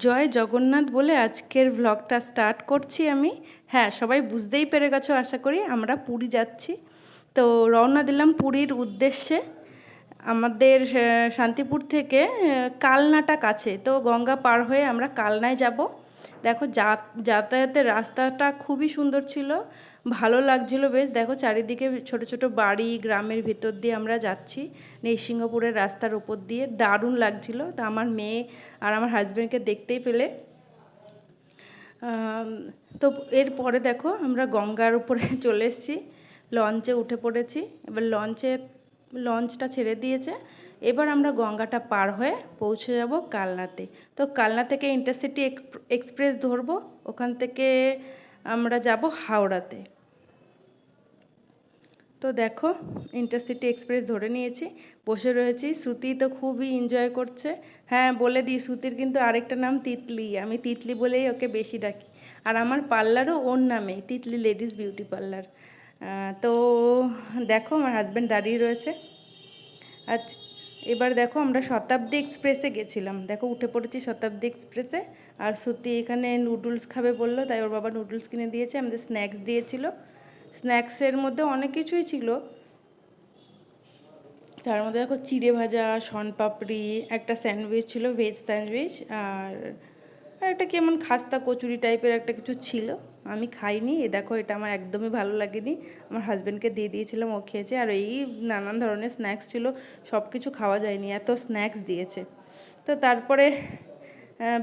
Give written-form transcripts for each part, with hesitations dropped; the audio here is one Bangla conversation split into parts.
জয় জগন্নাথ বলে আজকের ভ্লগটা স্টার্ট করছি আমি। হ্যাঁ, সবাই বুঝতেই পেরে গেছো আশা করি আমরা পুরী যাচ্ছি। তো রওনা দিলাম পুরীর উদ্দেশ্যে। আমাদের শান্তিপুর থেকে কালনাটা কাছে, তো গঙ্গা পার হয়ে আমরা কালনায় যাব। দেখো যাতায়াতের রাস্তাটা খুবই সুন্দর ছিল, ভালো লাগছিল বেশ। দেখো চারিদিকে ছোট ছোট বাড়ি, গ্রামের ভিতর দিয়ে আমরা যাচ্ছি নৃসিংহপুরের রাস্তার উপর দিয়ে, দারুণ লাগছিল। তা আমার মেয়ে আর আমার হাজব্যান্ডকে দেখতেই পেলে। তো এরপরে দেখো আমরা গঙ্গার উপরে চলে এসেছি, লঞ্চে উঠে পড়েছি। এবার লঞ্চটা ছেড়ে দিয়েছে, এবার আমরা গঙ্গাটা পার হয়ে পৌঁছে যাব কালনাতে। তো কালনা থেকে ইন্টারসিটি এক্সপ্রেস ধরবো, ওখান থেকে আমরা যাব হাওড়াতে। তো দেখো ইন্টারসিটি এক্সপ্রেস ধরে নিয়েছি, বসে রয়েছি। শ্রুতি তো খুবই এনজয় করছে। হ্যাঁ, বলে দিই, শ্রুতির কিন্তু আরেকটা নাম তিতলি, আমি তিতলি বলেই ওকে বেশি ডাকি। আর আমার পার্লারও ওর নামে, তিতলি লেডিস বিউটি পার্লার। তো দেখো আমার হাজব্যান্ড দাঁড়িয়ে রয়েছে। আচ্ছা, এবার দেখো আমরা শতাব্দী এক্সপ্রেসে গেছিলাম। দেখো উঠে পড়েছি শতাব্দী এক্সপ্রেসে। আর শ্রুতি এখানে নুডলস খাবে বললো, তাই ওর বাবা নুডলস কিনে দিয়েছে, আমাদের স্ন্যাক্স দিয়েছিল। স্ন্যাক্সের মধ্যে অনেক কিছুই ছিল, তার মধ্যে দেখো চিড়ে ভাজা, শনপাপড়ি, একটা স্যান্ডউইচ ছিল, ভেজ স্যান্ডউইচ, আর একটা কেমন খাস্তা কচুরি টাইপের একটা কিছু ছিল। আমি খাইনি, দেখো এটা আমার একদমই ভালো লাগেনি, আমার হাজব্যান্ডকে দিয়ে দিয়েছিলাম, ও খেয়েছে। আর এই নানান ধরনের স্ন্যাক্স ছিল, সব কিছু খাওয়া যায়নি, এত স্ন্যাক্স দিয়েছে। তো তারপরে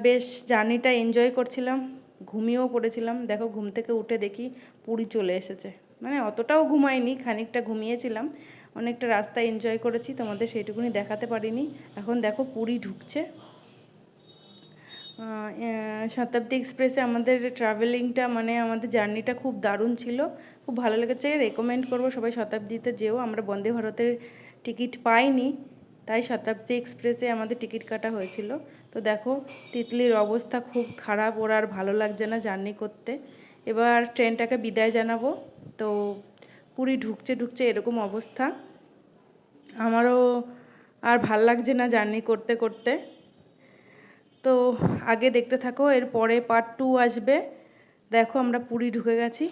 বেশ জার্নিটা এনজয় করছিলাম, ঘুমিয়েও পড়েছিলাম। দেখো ঘুম থেকে উঠে দেখি পুরী চলে এসেছে। মানে অতটাও ঘুমাইনি, খানিকটা ঘুমিয়েছিলাম। অনেকটা রাস্তা এনজয় করেছি, তোমাদের সেইটুকুনি দেখাতে পারিনি। এখন দেখো পুরী ঢুকছে। শতাব্দী এক্সপ্রেসে আমাদের ট্রাভেলিংটা, মানে আমাদের জার্নিটা খুব দারুণ ছিল, খুব ভালো লেগেছে। রেকমেন্ড করবো সবাই শতাব্দীতে যেও। আমরা বন্দে ভারতের টিকিট পাইনি, তাই শতাব্দী এক্সপ্রেসে আমাদের টিকিট কাটা হয়েছিল। তো দেখো তিতলির অবস্থা খুব খারাপ, ওর আর ভালো লাগছে না জার্নি করতে। এবার ট্রেনটাকে বিদায় জানাবো। তো পুরী ঢুকছে ঢুকছে এরকম অবস্থা, আমারও আর ভাল লাগছে না জার্নি করতে করতে। তো আগে দেখতে থাকো, এর পরে পার্ট 2 আসবে। দেখো আমরা পুরী ঢুকে গেছি,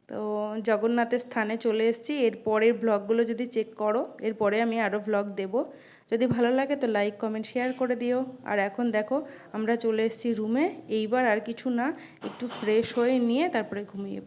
তো জগন্নাথের স্থানে চলে এসেছি। এর পরের ব্লগগুলো যদি চেক করো, এরপরে আমি আরও ব্লগ দেব। যদি ভালো লাগে তো লাইক কমেন্ট শেয়ার করে দিও। আর এখন দেখো আমরা চলে এসেছি রুমে। এইবার আর কিছু না, একটু ফ্রেশ হয়ে নিয়ে তারপরে ঘুমিয়ে